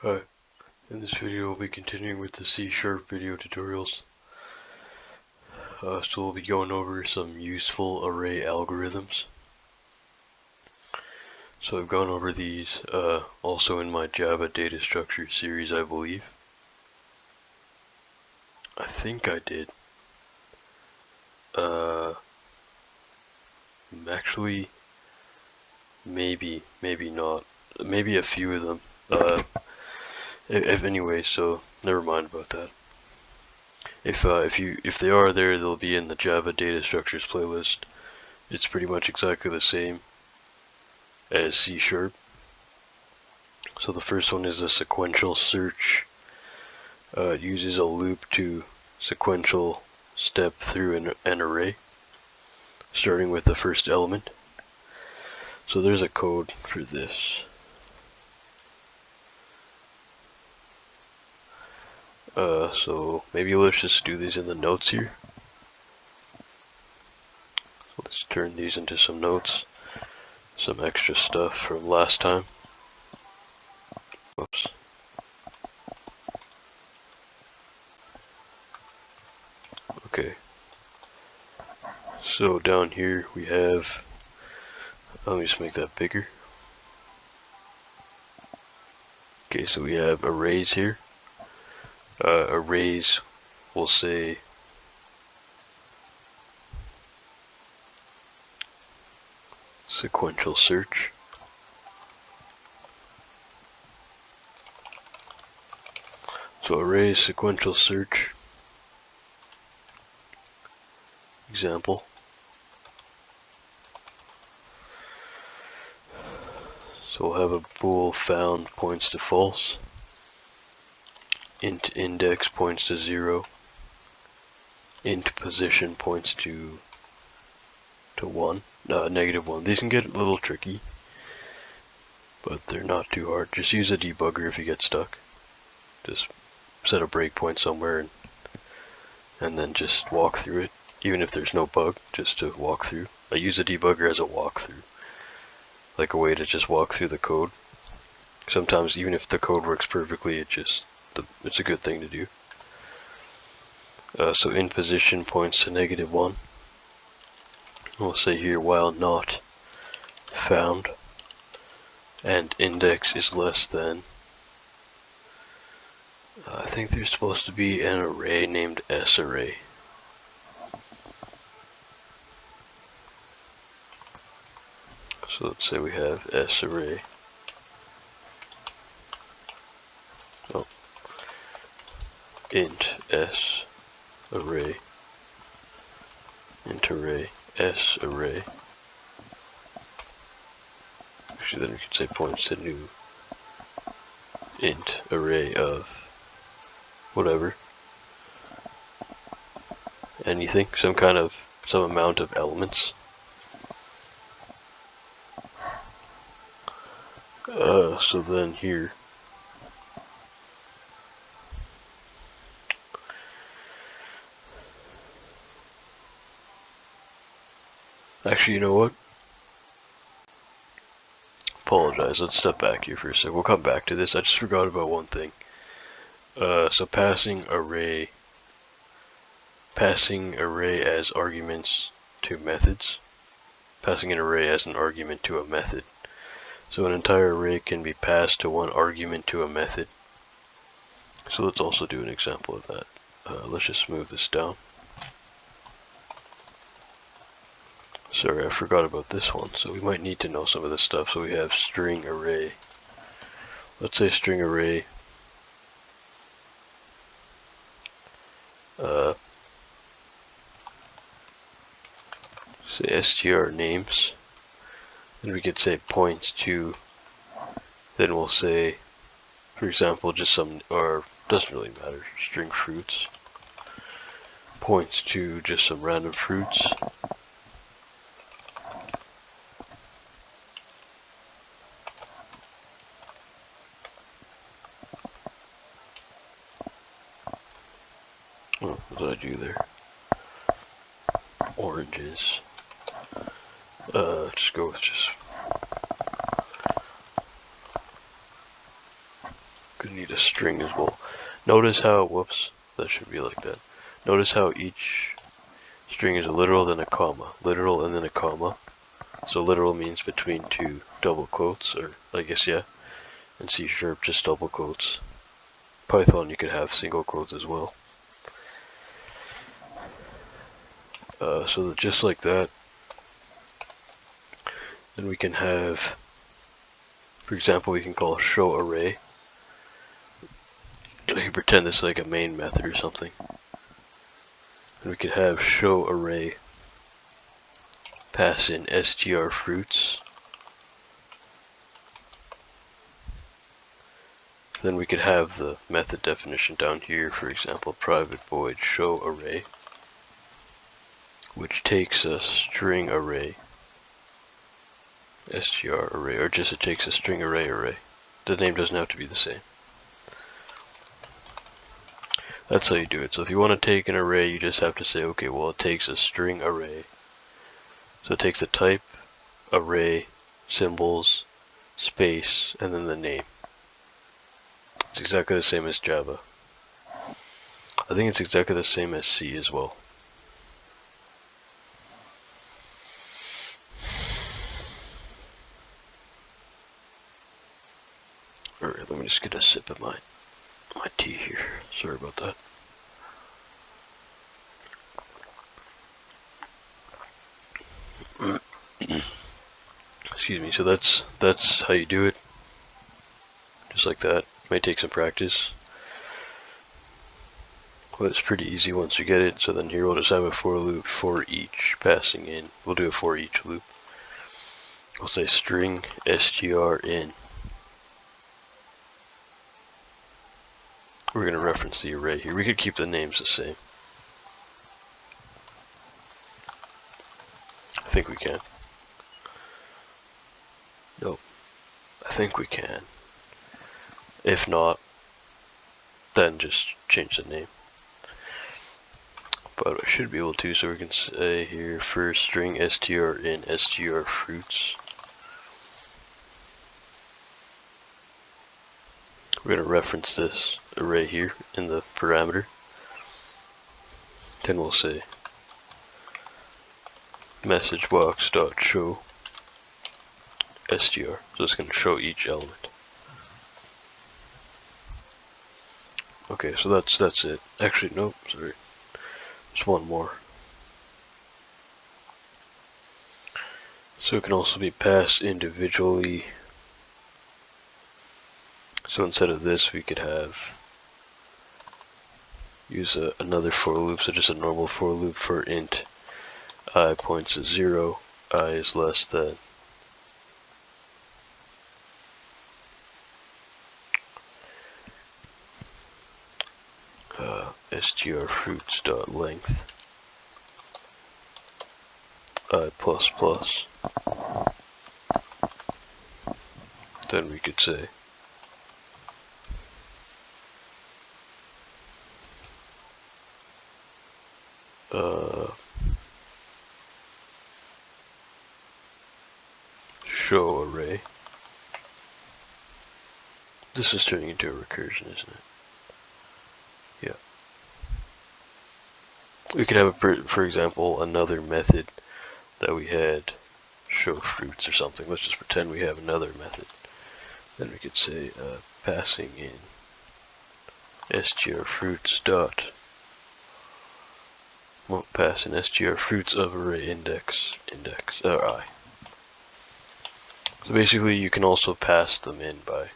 Hi, in this video we'll be continuing with the C# video tutorials. So we'll be going over some useful array algorithms. So I've gone over these also in my Java data structure series, I believe. I think I did. Actually, maybe not. Maybe a few of them. Anyway, so never mind about that. If they are there, they'll be in the Java data structures playlist. It's pretty much exactly the same as C#. So the first one is a sequential search. It uses a loop to sequential step through an array, starting with the first element. So there's a code for this. So maybe let's just do these in the notes here. So let's turn these into some notes, some extra stuff from last time. Whoops. Okay. So down here we have, let me just make that bigger. Okay, so we have arrays here. Arrays will say sequential search. So arrays sequential search. Example. So we'll have a bool found points to false. Int index points to 0. Int position points to 1. -1. These can get a little tricky, but they're not too hard. Just use a debugger if you get stuck. Just set a breakpoint somewhere and then just walk through it, even if there's no bug, just to walk through. I use a debugger as a walkthrough, like a way to just walk through the code. Sometimes even if the code works perfectly, it's a good thing to do. So in position points to -1. We'll say here while not found, and index is less than. I think there's supposed to be an array named sArray. So let's say we have sArray. Oh. Int s array. Int array s array. Actually, then we could say points to new int array of whatever. Anything, some amount of elements. So then here, actually, you know what? Apologize, let's step back here for a sec. We'll come back to this. I just forgot about one thing. So passing array as arguments to methods. Passing an array as an argument to a method. So an entire array can be passed to one argument to a method. So let's also do an example of that. Let's just move this down. Sorry, I forgot about this one. So we might need to know some of this stuff. So we have string array. Let's say string array. Say str names. And we could say points to. Then we'll say, for example, just some, or doesn't really matter, string fruits. Points to just some random fruits. Oh, what did I do there? Oranges. Just go with just. Gonna need a string as well. Notice how, whoops, that should be like that. Notice how each string is a literal, then a comma, literal, and then a comma. So literal means between two double quotes, or I guess, yeah. And C# just double quotes. Python you could have single quotes as well. So just like that. Then we can have, for example, we can call show array. I can pretend this is like a main method or something. And we could have show array pass in str fruits. Then we could have the method definition down here, for example, private void show array, which takes a string array, str array, or just it takes a string array. The name doesn't have to be the same. That's how you do it. So if you want to take an array, you just have to say, okay, well, it takes a string array. So it takes the type, array, symbols, space, and then the name. It's exactly the same as Java. I think it's exactly the same as C as well. Alright, let me just get a sip of my tea here. Sorry about that. Excuse me. So that's how you do it. Just like that. May take some practice, but it's pretty easy once you get it. So then here we'll just have a for loop for each passing in. We'll do a for each loop. We'll say string str in. We're going to reference the array here. We could keep the names the same. I think we can. Nope. I think we can. If not, then just change the name. But I should be able to, so we can say here for string str in str fruits. We're going to reference this array here in the parameter. Then we'll say message box.show str. So it's going to show each element. Okay, so that's it. Actually, nope, sorry. There's one more. So it can also be passed individually. So instead of this, we could use another for loop, so just a normal for loop for int I points at 0, I is less than strfruits.length I plus plus. Then we could say show array. This is turning into a recursion, isn't it? Yeah. We could have, for example, another method that we had show fruits or something. Let's just pretend we have another method. Then we could say passing in strfruits dot. Well, pass in strfruits of array index I. So basically, you can also pass them in by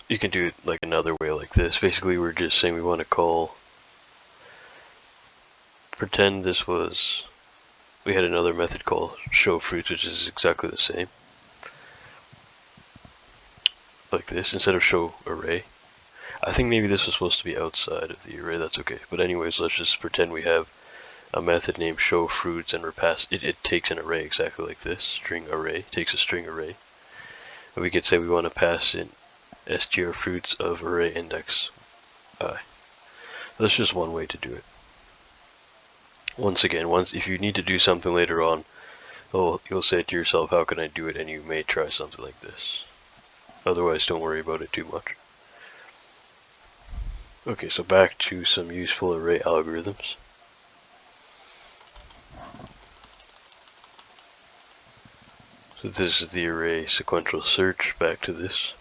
you can do it like another way like this. Basically, we're just saying we want to call, pretend this was, we had another method called show fruits, which is exactly the same. Like this, instead of show array. I think maybe this was supposed to be outside of the array, that's okay. But anyways, let's just pretend we have a method named show fruits and it takes an array exactly like this, string array, takes a string array. And we could say we want to pass in strfruits of array index I. That's just one way to do it. Once again, if you need to do something later on, you'll say to yourself, how can I do it? And you may try something like this. Otherwise, don't worry about it too much. Okay, so back to some useful array algorithms. So this is the array sequential search, back to this.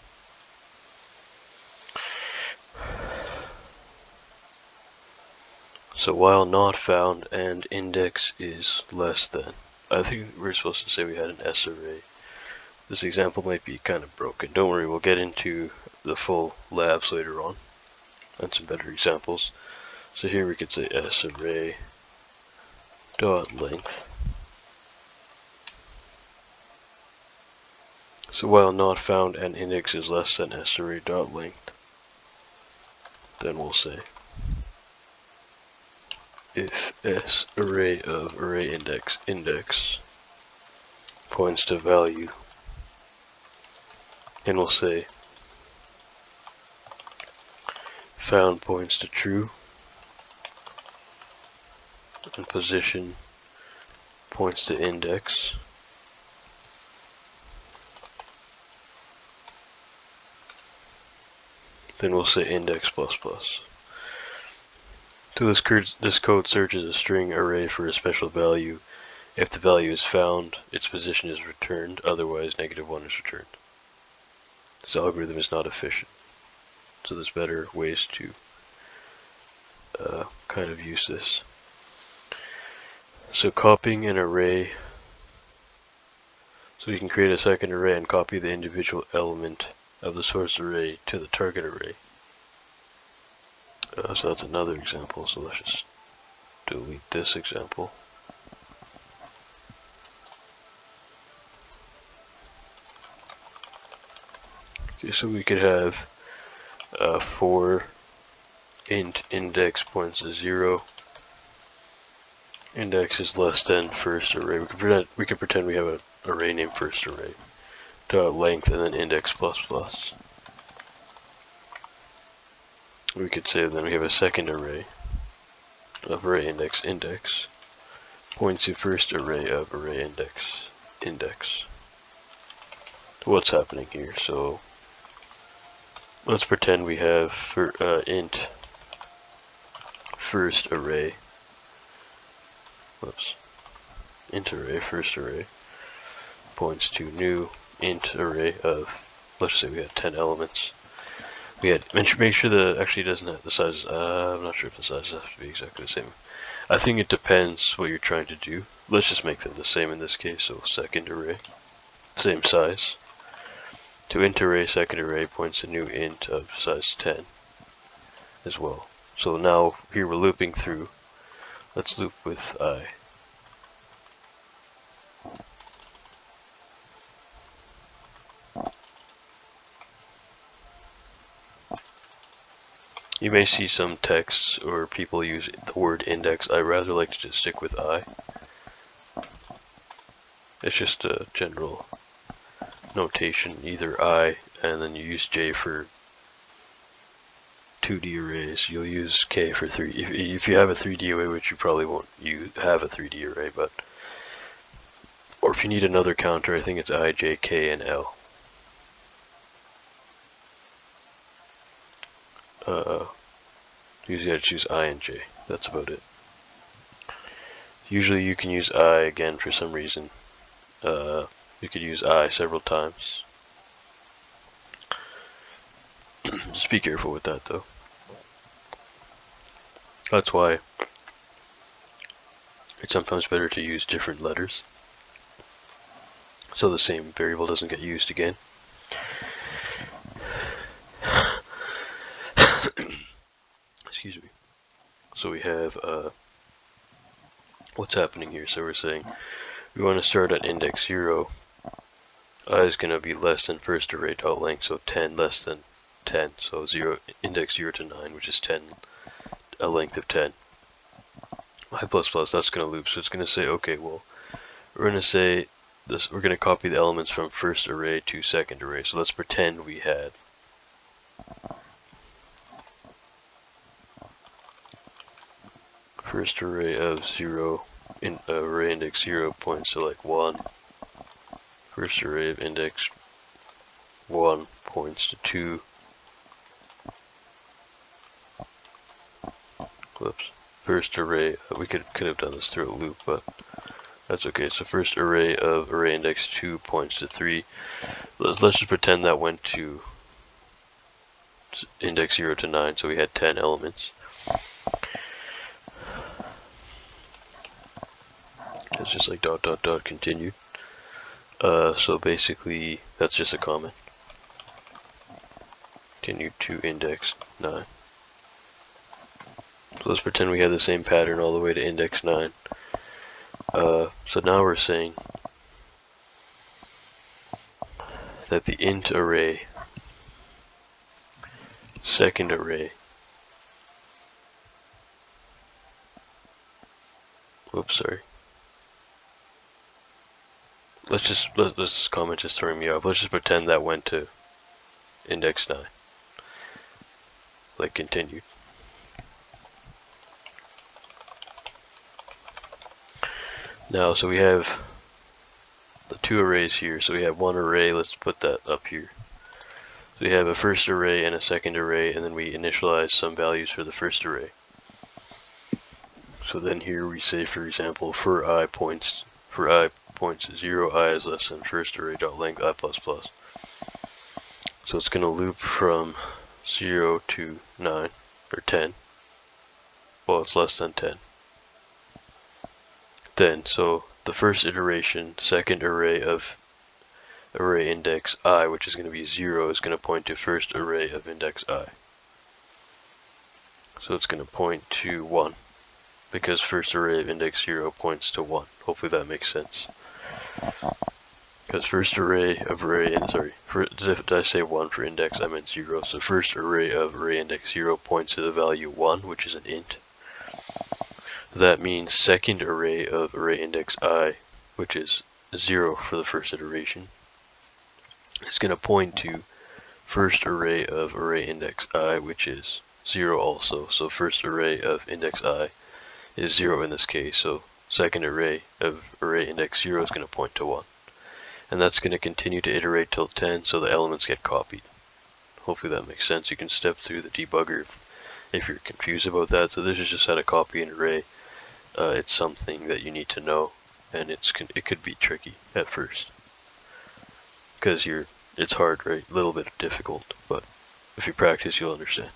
So while not found and index is less than. I think we're supposed to say we had an S array. This example might be kind of broken. Don't worry, we'll get into the full labs later on and some better examples. So here we could say S array dot length. So while not found and index is less than S array dot length, then we'll say if S array of array index points to value, and we'll say found points to true and position points to index, then we'll say index plus plus. So this code searches a string array for a special value. If the value is found, its position is returned, otherwise -1 is returned. This algorithm is not efficient, so there's better ways to kind of use this. So copying an array, so you can create a second array and copy the individual element of the source array to the target array. So that's another example, so let's just delete this example. Okay, so we could have for int index points to 0, index is less than first array. We could pretend we have an array named first array, dot length, and then index plus plus. We could say then we have a second array of array index points to first array of array index. What's happening here? So let's pretend we have int first array. Int array first array points to new int array of, let's say we had 10 elements. We had make sure that actually doesn't have the size. I'm not sure if the sizes have to be exactly the same. I think it depends what you're trying to do. Let's just make them the same in this case. So second array, same size. To int array second array points to new int of size 10 as well. So now here we're looping through. Let's loop with I. You may see some texts or people use the word index. I rather like to just stick with I. It's just a general notation, either I, and then you use J for 2D arrays. You'll use K for 3. If you have a 3D array, which you probably won't, you have a 3D array, but or if you need another counter, I think it's I, J, K, and L. Usually I choose I and J. That's about it. Usually you can use I again for some reason. You could use I several times. Just be careful with that though. That's why it's sometimes better to use different letters, so the same variable doesn't get used again. Excuse me. So we have what's happening here. So we're saying we want to start at index 0. I is going to be less than first array dot length, so 10 less than 10. So 0 index 0 to 9, which is 10, a length of 10. I plus plus, that's going to loop. So it's going to say, okay, well, we're going to say this. We're going to copy the elements from first array to second array. So let's pretend we had first array of 0 array index 0 points to like 1. First array of index 1 points to 2. Whoops. First array, we could have done this through a loop, but that's okay. So first array of array index 2 points to 3. Let's just pretend that went to index 0 to 9, so we had 10 elements. It's just like dot dot dot continued. So basically that's just a comment. Continue to index 9. So let's pretend we had the same pattern all the way to index 9. So now we're saying that the int array, second array, whoops, sorry. This comment just throwing me off. Let's just pretend that went to index 9. Like continued. Now, so we have the two arrays here. So we have one array, let's put that up here. So we have a first array and a second array, and then we initialize some values for the first array. So then here we say, for example, for I points 0, I is less than first array dot length I plus plus. So it's going to loop from 0 to 9 or 10. Well, it's less than 10. Then, so the first iteration, second array of array index I, which is going to be 0, is going to point to first array of index I. So it's going to point to 1, because first array of index 0 points to 1. Hopefully that makes sense. Because first array of array, did I say 1 for index? I meant 0. So first array of array index 0 points to the value 1, which is an int. That means second array of array index I, which is 0 for the first iteration, is going to point to first array of array index I, which is 0 also. So first array of index I is 0 in this case. So second array of array index 0 is going to point to 1. And that's going to continue to iterate till 10, so the elements get copied. Hopefully that makes sense. You can step through the debugger if you're confused about that. So this is just how to copy an array. It's something that you need to know, and it could be tricky at first, because it's hard, right? A little bit difficult, but if you practice, you'll understand.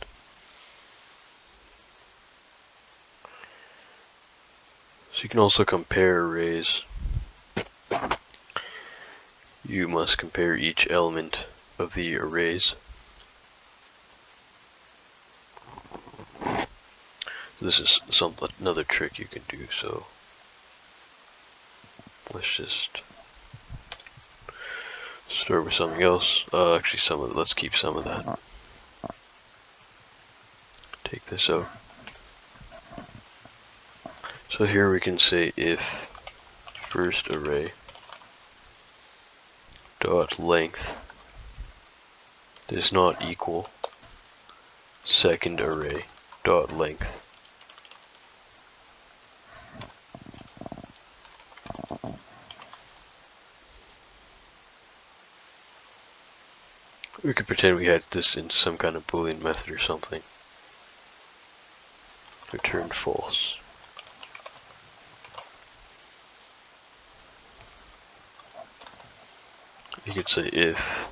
So you can also compare arrays. You must compare each element of the arrays. This is another trick you can do, so let's just start with something else. Actually, let's keep some of that. Take this out. So here we can say if first array dot length does not equal second array dot length. We could pretend we had this in some kind of Boolean method or something. Return false. You could say if.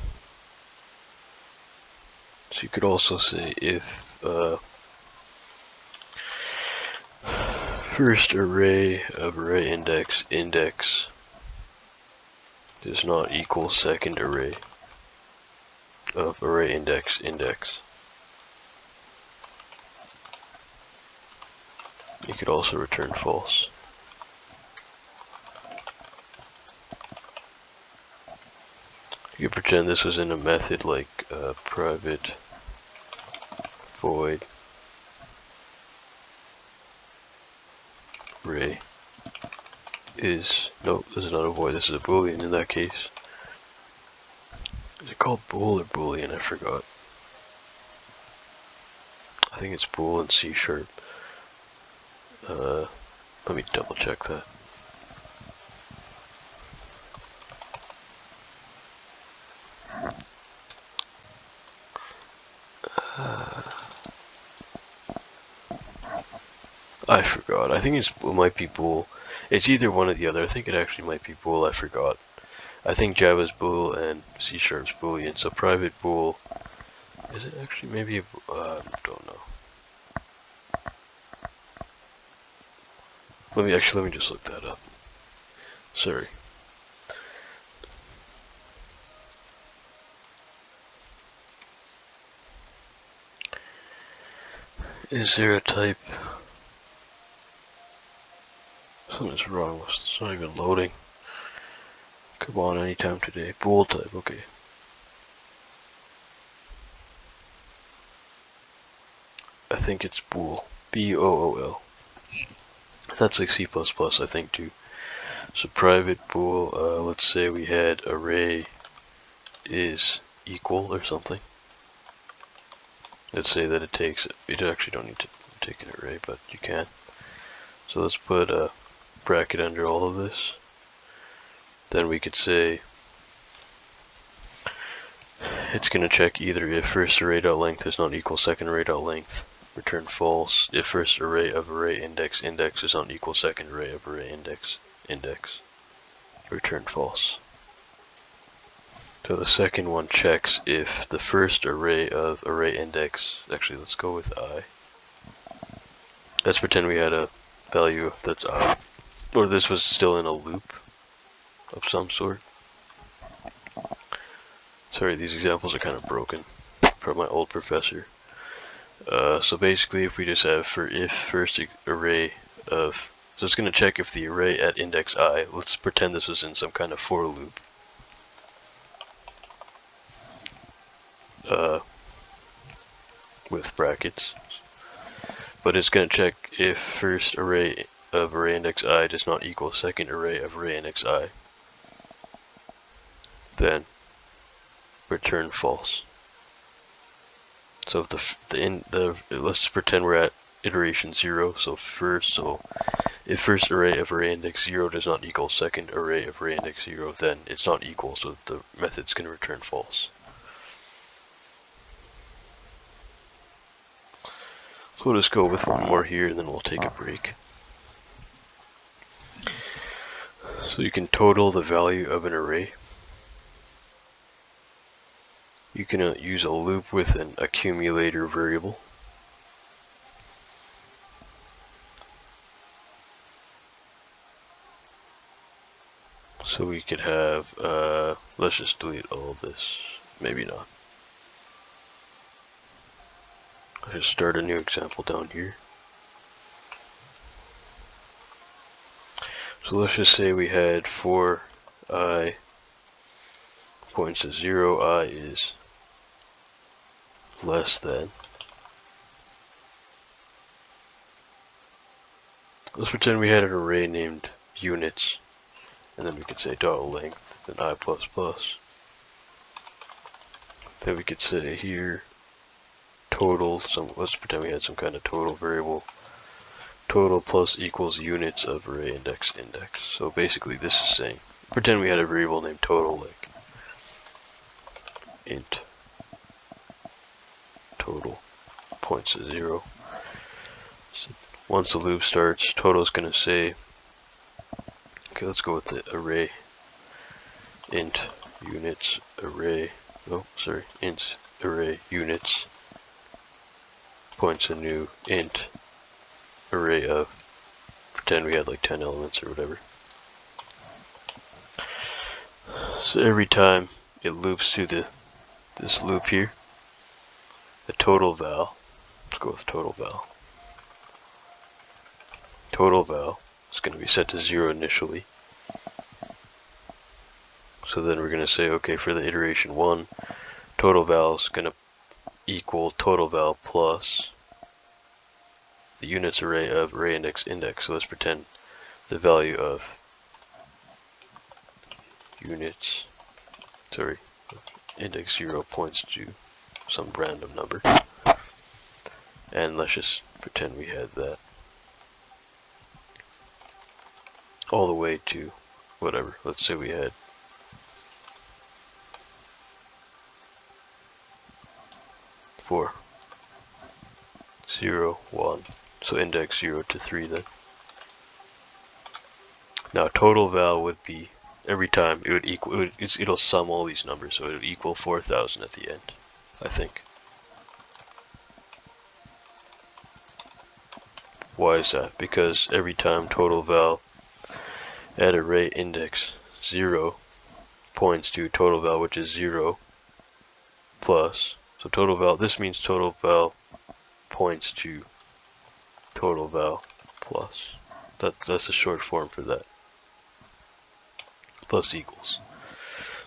So you could also say if first array of array index does not equal second array of array index. You could also return false. You could pretend this was in a method like private void array is, nope, this is not a void, this is a boolean in that case. Is it called bool or boolean? I forgot. I think it's bool in C#. Let me double check that. I forgot. I think it might be bool. It's either one or the other. I think it actually might be bool. I forgot. I think Java's bool and C Sharp's boolean. So private bool. Is it actually maybe? Don't know. Let me just look that up. Sorry. Is there a type? Something's wrong. It's not even loading. Come on, anytime today. Bool type, okay. I think it's bool. B-O-O-L. That's like C++, I think, too. So private bool, let's say we had array is equal or something. Let's say that it takes, you actually don't need to take an array, but you can. So let's put a bracket under all of this. Then we could say it's going to check either if first array.length is not equal second array.length, return false. If first array of array index is not equal second array of array index, return false. So the second one checks if the first array of array index, actually let's go with I. Let's pretend we had a value that's I, or this was still in a loop of some sort. Sorry, these examples are kind of broken from my old professor. So basically if we just have for if first array of, so it's going to check if the array at index I, let's pretend this was in some kind of for loop. With brackets. But it's going to check if first array of array index I does not equal second array of array index I. Then return false. So if let's pretend we're at iteration 0, so if first array of array index 0 does not equal second array of array index 0, then it's not equal, so the method's going to return false. So we'll just go with one more here and then we'll take a break. So you can total the value of an array. You can use a loop with an accumulator variable. So we could have, let's just delete all of this. Maybe not. I'll just start a new example down here. So let's just say we had for I points to 0, I is less than. Let's pretend we had an array named units, and then we could say dot length, then I++. Then we could say here total, let's pretend we had some kind of total variable. Total plus equals units of array index. So basically this is saying, pretend we had a variable named total, like int total points to 0. So once the loop starts, total is going to say, okay, let's go with the array int units array, int array units points a new int array of, pretend we had like 10 elements or whatever. So every time it loops through this loop here, the total val, let's go with total val. Total val is going to be set to 0 initially. So then we're going to say, okay, for the iteration 1, total val is going to equal total val plus the units array of array index. So let's pretend the value of units, index 0 points to some random number. And let's just pretend we had that. all the way to whatever. Let's say we had 4, 0, 1. So index 0 to 3 then. Now total val would be, every time it would equal, it'll sum all these numbers, so it would equal 4,000 at the end, I think. Why is that? Because every time total val at array index 0 points to total val, which is 0 plus, so total val, this means total val points to total val plus. That's the short form for that. Plus equals.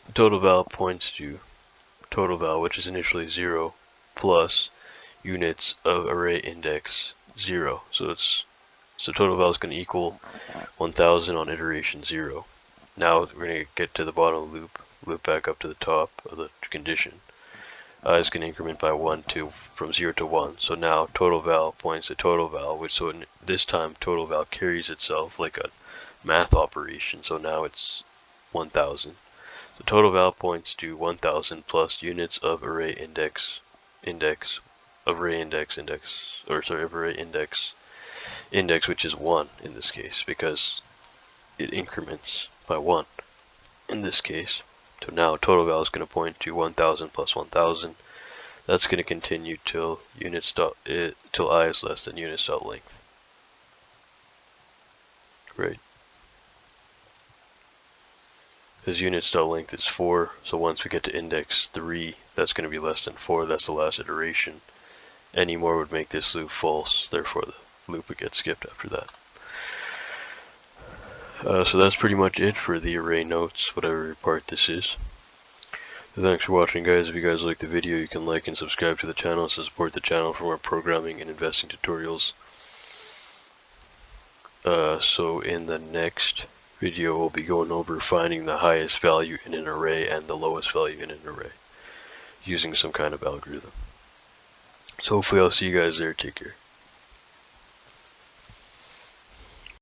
The total val points to total val, which is initially 0, plus units of array index 0. So total val is going to equal 1000 on iteration 0. Now we're going to get to the bottom of the loop back up to the top of the condition. Is going to increment by 1 from 0 to 1. So now total val points to total val, which so this time total val carries itself like a math operation. So now it's 1000. The total val points to 1000 plus units of array index, which is 1 in this case, because it increments by 1 in this case. So now total val is going to point to 1000 plus 1000. That's going to continue till till I is less than units.length. Right. Because units.length is 4, so once we get to index 3, that's going to be less than 4. That's the last iteration. Any more would make this loop false, therefore the loop would get skipped after that. So that's pretty much it for the array notes, whatever part this is. So thanks for watching, guys. If you guys like the video, you can like and subscribe to the channel to support the channel for more programming and investing tutorials. So in the next video, we'll be going over finding the highest value in an array and the lowest value in an array using some kind of algorithm. So hopefully I'll see you guys there. Take care.